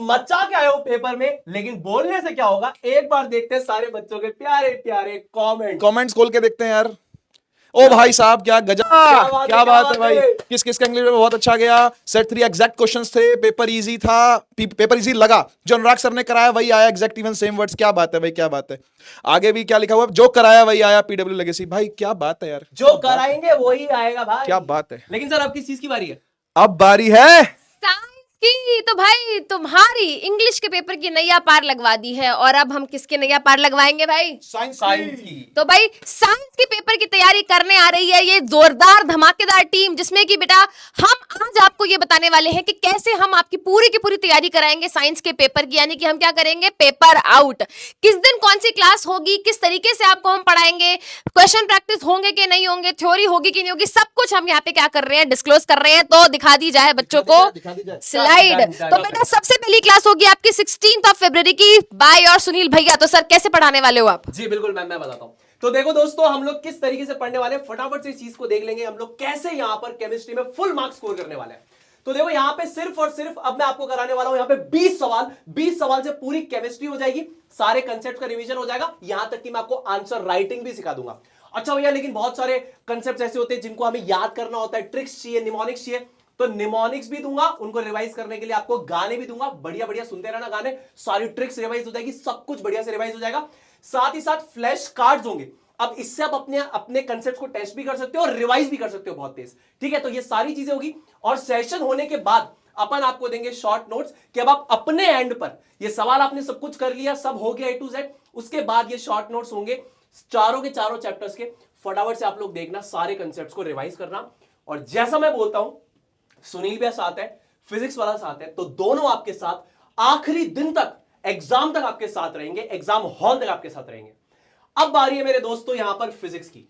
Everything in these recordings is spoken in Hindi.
मचा के आए हो पेपर में, लेकिन बोलने से क्या होगा, एक बार देखते हैं सारे बच्चों के प्यारे प्यारे कमेंट्स खोल के देखते हैं यार। ओ भाई साहब क्या गजब, क्या बात है भाई। किस किस का इंग्लिश में बहुत अच्छा गया। सेट 3 एग्जैक्ट क्वेश्चंस थे, पेपर इजी था, पेपर इजी लगा। जो अनुराग सर ने कराया वही आया, एग्जैक्ट इवन सेम वर्ड्स। क्या बात है भाई, क्या बात है। आगे भी क्या लिखा हुआ, जो कराया वही आया, पीडब्ल्यू लेगेसी। भाई क्या बात है यार, जो कराएंगे वही आएगा भाई। क्या बात है। लेकिन सर अब किस चीज की बारी है? अब बारी है साइंस की। तो भाई तुम्हारी इंग्लिश के पेपर की नैया पार लगवा दी है, और अब हम किसके नैया पार लगवाएंगे भाई? साइंस की। तो भाई साइंस के पेपर की तैयारी करने आ रही है ये जोरदार धमाकेदार टीम, जिसमें कि बेटा हम आज आपको ये बताने वाले हैं कि कैसे हम आपकी पूरी की पूरी तैयारी कराएंगे साइंस के पेपर की। यानी कि हम क्या करेंगे, पेपर आउट। किस दिन कौन सी क्लास होगी, किस तरीके से आपको हम पढ़ाएंगे, क्वेश्चन प्रैक्टिस होंगे कि नहीं होंगे, थ्योरी होगी कि नहीं होगी, सब कुछ हम यहाँ पे क्या कर रहे हैं, डिस्क्लोज कर रहे हैं। तो दिखा दी जाए बच्चों को स्लाइड। तो बेटा सबसे पहली क्लास होगी आपकी 16 फरवरी की बाय और सुनील भैया। तो सर कैसे पढ़ाने वाले हो आप? जी बिल्कुल मैम, मैं बताता हूं। तो देखो दोस्तों, हम लोग किस तरीके से पढ़ने वाले हैं, फटाफट से इस चीज को देख लेंगे। हम लोग कैसे यहां पर केमिस्ट्री में फुल मार्क्स स्कोर करने वाले हैं। तो देखो यहां पे सिर्फ और सिर्फ अब मैं आपको कराने वाला हूं यहां पे 20 सवाल से पूरी केमिस्ट्री हो जाएगी, सारे कंसेप्ट का रिवीजन हो जाएगा, यहां तक कि मैं आपको आंसर राइटिंग भी सिखा दूंगा। अच्छा भैया, लेकिन बहुत सारे कंसेप्ट ऐसे होते हैं जिनको हमें याद करना होता है, ट्रिक्स चाहिए, निमोनिक्स चाहिए। तो निमोनिक्स भी दूंगा, उनको रिवाइज करने के लिए आपको गाने भी दूंगा, बढ़िया बढ़िया सुनते रहना गाने, सारी ट्रिक्स रिवाइज हो जाएगी, सब कुछ बढ़िया से रिवाइज हो जाएगा। साथ ही साथ फ्लैश कार्ड्स होंगे। अब इससे आप अपने अपने कंसेप्ट को टेस्ट भी कर सकते हो और रिवाइज भी कर सकते हो बहुत तेज। ठीक है, तो ये सारी चीजें होगी। और सेशन होने के बाद अपन आपको देंगे शॉर्ट नोट्स कि अब आप अपने एंड पर, ये सवाल आपने सब कुछ कर लिया, सब हो गया A to Z, उसके बाद ये शॉर्ट नोट्स होंगे चारों के चारों चैप्टर्स के। फटाफट से आप लोग देखना, सारे कंसेप्ट्स को रिवाइज करना। और जैसा मैं बोलता हूं, सुनील भी साथ है, फिजिक्स वाला साथ है, तो दोनों आपके साथ आखिरी दिन तक, एग्जाम तक आपके साथ रहेंगे, एग्जाम हॉल तक आपके साथ रहेंगे। अब बारी है मेरे दोस्तों यहां पर फिजिक्स की।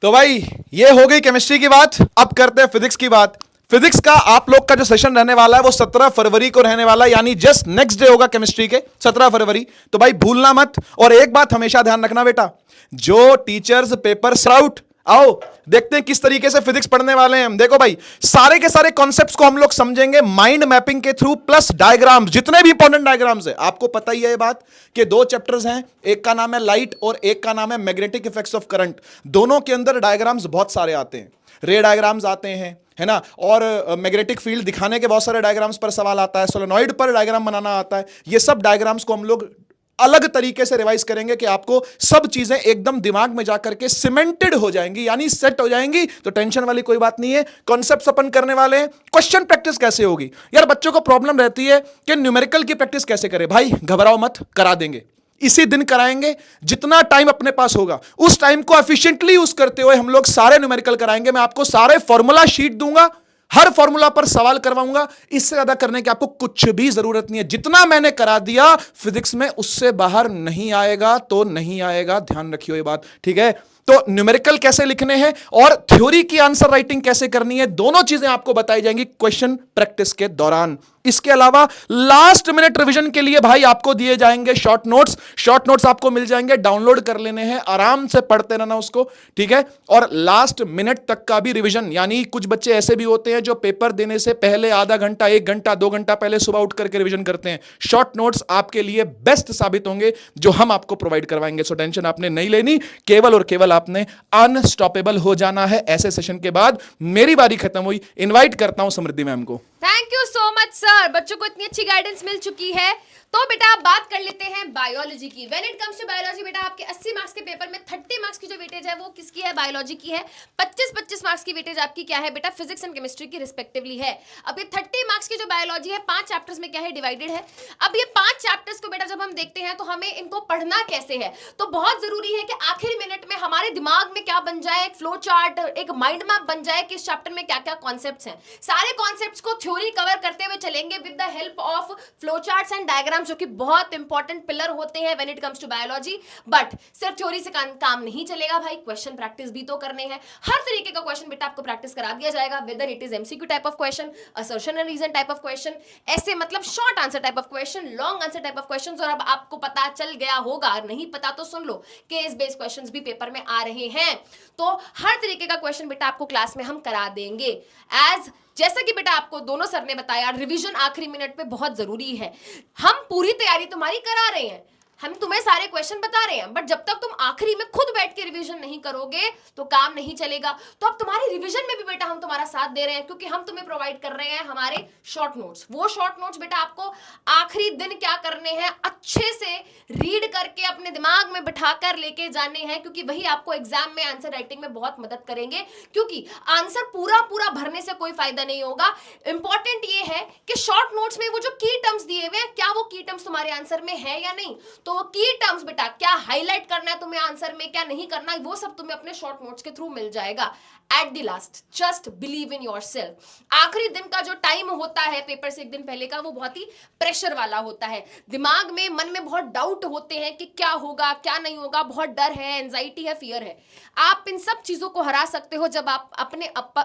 तो भाई ये हो गई केमिस्ट्री की बात, अब करते हैं फिजिक्स की बात। फिजिक्स का आप लोग का जो सेशन रहने वाला है वो 17 फरवरी को रहने वाला है, यानी जस्ट नेक्स्ट डे होगा केमिस्ट्री के 17 फरवरी। तो भाई भूलना मत। और एक बात हमेशा ध्यान रखना बेटा, जो टीचर्स पेपर आउट, आओ देखते हैं किस तरीके से फिजिक्स पढ़ने वाले हैं हम। देखो भाई, सारे के सारे कॉन्सेप्ट्स को हम लोग समझेंगे माइंड मैपिंग के थ्रू, प्लस डायग्राम्स, जितने भी इंपॉर्टेंट डायग्राम्स है। आपको पता ही है ये बात कि 2 चैप्टर्स हैं, एक का नाम है लाइट और एक का नाम है मैग्नेटिक इफेक्ट्स ऑफ करंट। दोनों के अंदर डायग्राम्स बहुत सारे आते हैं, रे डायग्राम्स आते हैं, है ना, और मैग्नेटिक फील्ड दिखाने के बहुत सारे डायग्राम्स पर सवाल आता है, सोलेनॉइड पर डायग्राम बनाना आता है। ये सब डायग्राम्स को हम लोग अलग तरीके से रिवाइज करेंगे कि आपको सब चीजें एकदम दिमाग में जाकर के सीमेंटेड हो जाएंगी, यानी सेट हो जाएंगी। तो टेंशन वाली कोई बात नहीं है। कॉन्सेप्ट्स अपन करने वाले हैं। क्वेश्चन प्रैक्टिस कैसे होगी यार, बच्चों को प्रॉब्लम रहती है कि न्यूमेरिकल की प्रैक्टिस कैसे करें। भाई घबराओ मत, करा देंगे, इसी दिन कराएंगे। जितना टाइम अपने पास होगा उस टाइम को एफिशिएंटली यूज करते हुए हम लोग सारे न्यूमेरिकल कराएंगे। मैं आपको सारे फॉर्मूला शीट दूंगा, हर फॉर्मूला पर सवाल करवाऊंगा। इससे ज्यादा करने की आपको कुछ भी जरूरत नहीं है। जितना मैंने करा दिया फिजिक्स में उससे बाहर नहीं आएगा तो नहीं आएगा, ध्यान रखियो ये बात, ठीक है। तो न्यूमेरिकल कैसे लिखने हैं और थ्योरी की आंसर राइटिंग कैसे करनी है, दोनों चीजें आपको बताई जाएंगी क्वेश्चन प्रैक्टिस के दौरान। इसके अलावा लास्ट मिनट रिवीजन के लिए भाई आपको दिए जाएंगे शॉर्ट नोट्स। शॉर्ट नोट्स आपको मिल जाएंगे, डाउनलोड कर लेने हैं, आराम से पढ़ते रहना उसको, ठीक है। और लास्ट मिनट तक का भी रिवीजन, यानी कुछ बच्चे ऐसे भी होते हैं जो पेपर देने से पहले आधा घंटा, 1 घंटा, 2 घंटा पहले सुबह उठ करके रिवीजन करते हैं। शॉर्ट नोट्स आपके लिए बेस्ट साबित होंगे जो हम आपको प्रोवाइड करवाएंगे। सो टेंशन आपने नहीं लेनी, केवल और केवल आपने अनस्टॉपेबल हो जाना है। ऐसे सेशन के बाद मेरी बारी खत्म हुई, इनवाइट करता हूं समृद्धि मैम को। Thank you so much sir. बच्चों को इतनी अच्छी गाइडेंस मिल चुकी है। तो बेटा आप बात कर लेते हैं बायोलॉजी की। When it comes to biology बेटा आपके 80 मार्क्स के पेपर में 30 मार्क्स की जो वेटेज है वो किसकी है, बायोलॉजी की है। 25-25 मार्क्स की वेटेज आपकी क्या है बेटा, फिजिक्स एंड केमिस्ट्री की रिस्पेक्टिवली है। अब ये 30 मार्क्स की जो बायोलॉजी है 5 चैप्टर्स में क्या है, डिवाइडेड है। अब ये 5 चैप्टर्स को बेटा जब हम देखते हैं तो हमें इनको पढ़ना कैसे है, तो बहुत जरूरी है कि आखिरी मिनट में हमारे दिमाग में क्या बन जाए, एक फ्लो चार्ट, एक माइंड मैप बन जाए कि इस चैप्टर में क्या क्या कॉन्सेप्ट्स हैं। सारे कॉन्सेप्ट्स को थ्योरी कवर करते हुए चलेंगे with the help of flow charts and diagrams, जो कि बहुत इंपॉर्टेंट पिलर होते हैं when it comes to biology. But सिर्फ थ्योरी से काम नहीं चलेगा भाई, क्वेश्चन प्रैक्टिस भी तो करने हैं। हर तरीके का क्वेश्चन बेटा आपको प्रैक्टिस करा दिया जाएगा, whether it is MCQ type of question, assertion and reason type of question, ऐसे मतलब short answer type of question, long answer type of question. और अब आपको पता चल गया होगा, नहीं पता तो सुन लो, केस बेस्ड क्वेश्चंस भी पेपर में आ रहे हैं। तो हर तरीके का क्वेश्चन बेटा आपको क्लास में हम करा देंगे। एज जैसा कि बेटा आपको दोनों सर ने बताया, रिवीजन आखिरी मिनट पे बहुत जरूरी है। हम पूरी तैयारी तुम्हारी करा रहे हैं, हम तुम्हें सारे क्वेश्चन बता रहे हैं, बट जब तक तुम आखिरी में खुद बैठ के रिवीजन नहीं करोगे तो काम नहीं चलेगा। तो अब तुम्हारी रिवीजन में भी बेटा हम तुम्हारा साथ दे रहे हैं, क्योंकि हम तुम्हें प्रोवाइड कर रहे हैं हमारे शॉर्ट नोट्स। वो शॉर्ट नोट्स बेटा आपको आखिरी दिन क्या करने हैं, अच्छे से रीड करके अपने दिमाग में बिठा कर लेके जाने हैं, क्योंकि वही आपको एग्जाम में आंसर राइटिंग में बहुत मदद करेंगे। क्योंकि आंसर पूरा पूरा भरने से कोई फायदा नहीं होगा। इंपॉर्टेंट ये है कि शॉर्ट नोट्स में वो जो की टर्म्स दिए हुए हैं, क्या वो की टर्म्स तुम्हारे आंसर में है या नहीं। तो वो की टर्म्स बेटा क्या हाईलाइट करना है तुम्हें आंसर में, क्या नहीं करना है, वो सब तुम्हें अपने शॉर्ट नोट्स के थ्रू मिल जाएगा। At the last just believe in yourself. आखिरी दिन का जो टाइम होता है पेपर से एक दिन पहले का, वो बहुत ही प्रेशर वाला होता है। दिमाग में, मन में बहुत डाउट होते हैं कि क्या होगा क्या नहीं होगा, बहुत डर है, एंजाइटी है, फियर है। आप इन सब चीजों को हरा सकते हो जब आप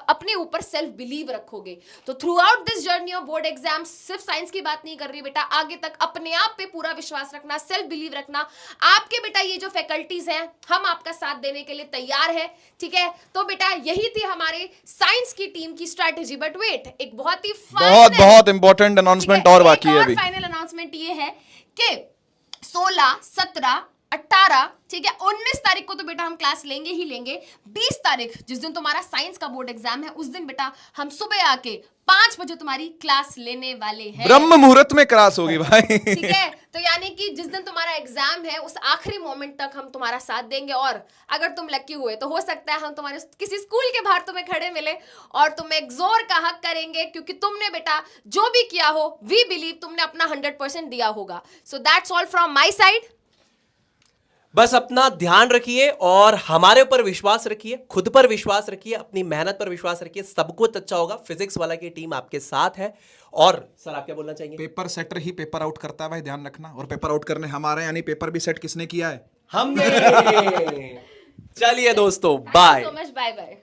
अपने ऊपर सेल्फ बिलीव रखोगे। तो through out this journey of board exam, सिर्फ साइंस की बात नहीं कर रही बेटा, आगे तक अपने आप पे पूरा विश्वास रखना, सेल्फ बिलीव रखना। आपके बेटा ये जो फैकल्टीज हैं, हम आपका साथ देने के लिए तैयार है, ठीक है। तो बेटा यही थी हमारे साइंस की टीम की स्ट्रैटेजी। बट वेट, एक बहुत ही बहुत इंपॉर्टेंट अनाउंसमेंट और बाकी है अभी। फाइनल अनाउंसमेंट ये है कि 16, 17, 18, ठीक है, 19 तारीख को तो बेटा हम क्लास लेंगे ही लेंगे। 20 तारीख जिस दिन तुम्हारा साइंस का बोर्ड एग्जाम है, उस दिन बेटा हम सुबह आके 5 बजे तुम्हारी क्लास लेने वाले हैं। ब्रह्म मुहूर्त में क्लास होगी भाई। ठीक है, तो यानी कि जिस दिन तुम्हारा एग्जाम है, उस आखिरी मोमेंट तक हम तुम्हारा साथ देंगे। और अगर तुम लकी हुए तो हो सकता है हम तुम्हारे किसी स्कूल के बाहर तुम्हें खड़े मिले और तुम्हें एक्सोर का हक करेंगे, क्योंकि तुमने बेटा जो भी किया हो, वी बिलीव तुमने अपना 100% दिया होगा। So that's all from my side. बस अपना ध्यान रखिए और हमारे ऊपर विश्वास रखिए, खुद पर विश्वास रखिए, अपनी मेहनत पर विश्वास रखिए, सब कुछ अच्छा होगा। फिजिक्स वाला की टीम आपके साथ है। और सर आप क्या बोलना चाहेंगे? पेपर सेटर ही पेपर आउट करता है भाई, ध्यान रखना। और पेपर आउट करने हमारे, यानी पेपर भी सेट किसने किया है? हमने। चलिए दोस्तों, bye. So much, bye bye.